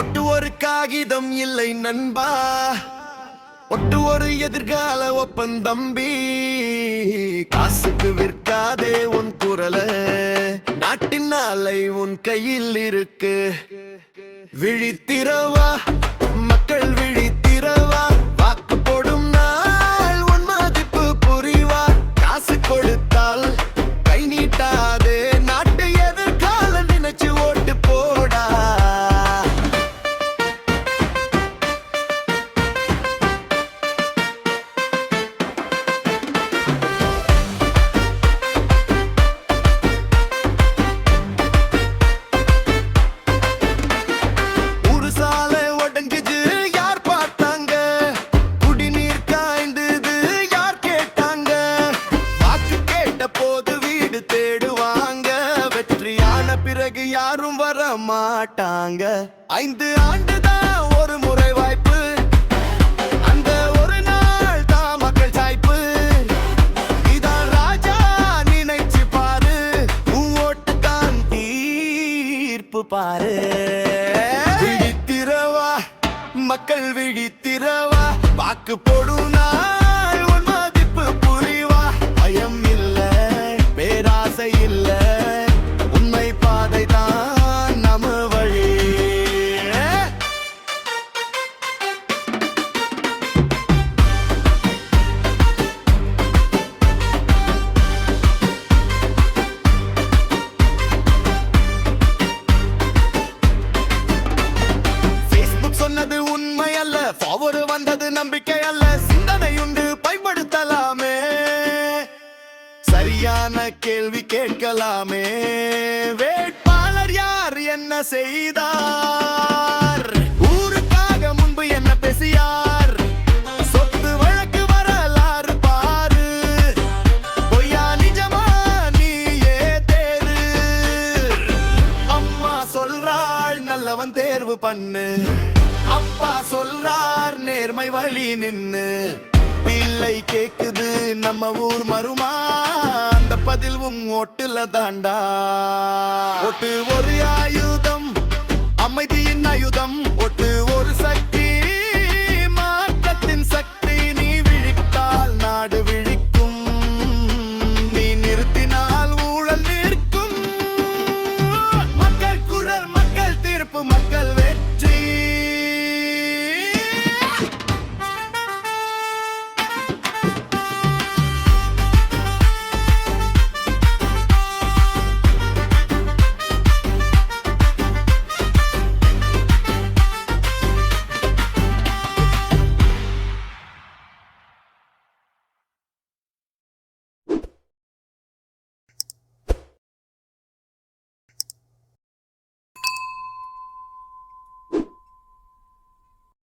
ஒட்டு ஒரு காகிதம் இல்லை நண்பா, ஒட்டு ஒரு எதிர்கால ஒப்பந்தம்பி. காசுக்கு விற்காதே உன் குரல, நாட்டின் நாளை உன் கையில் இருக்கு. விழித்திரவா மக்கள் விழித்திரவா, வாக்கு போடும் நாள் உன் மதிப்பு புரிவார். காசு கொடுத்தால் கை நீட்டாதே, நாட்டு எதிர்கால நினைச்சு ஓட்டு போடா. பிறகு யாரும் வர மாட்டாங்க. 5 ஆண்டுதான் ஒரு முறை வாய்ப்பு, அந்த ஒரு நாள் தான் மக்கள் சாய்ப்பு. இதான் ராஜா நினைச்சு பாரு, உன் ஓட்டு தான் தீர்ப்பு பாரு. விழித்திரவா மக்கள் விழித்திரவா, வாக்கு போடும் நாள் உன் மதிப்பு புரிவா. பயம் இல்ல பேராசை இல்ல, பாதைதான் நம்ம வழி. Facebook சொன்னது உண்மை அல்ல, ஃபார்வர்டு வந்தது நம்பிக்கை அல்ல. சிந்தனை உண்டு பயன்படுத்தலாமே, சரியான கேள்வி கேட்கலாமே. வேட்பாளர் யார் என்ன செய்தார், ஊருக்காக முன்பு என்ன பேசியார், சொத்து வழக்கு வரலாறு பாரு. பொய்யா நிஜமா நீயே தேரு. அம்மா சொல்றாள் நல்லவன் தேர்வு பண்ணு, அப்பா சொல்றார் நேர்மை வழி நின்னு. பிள்ளை கேக்குது நம்ம ஊர் மருமா, அந்த பதிலும் ஓட்டுல தாண்டா. ஓட்டு ஒரு ஆயுதம், அமைதியின் ஆயுதம். ஓட்டு ஒரு சக்தி,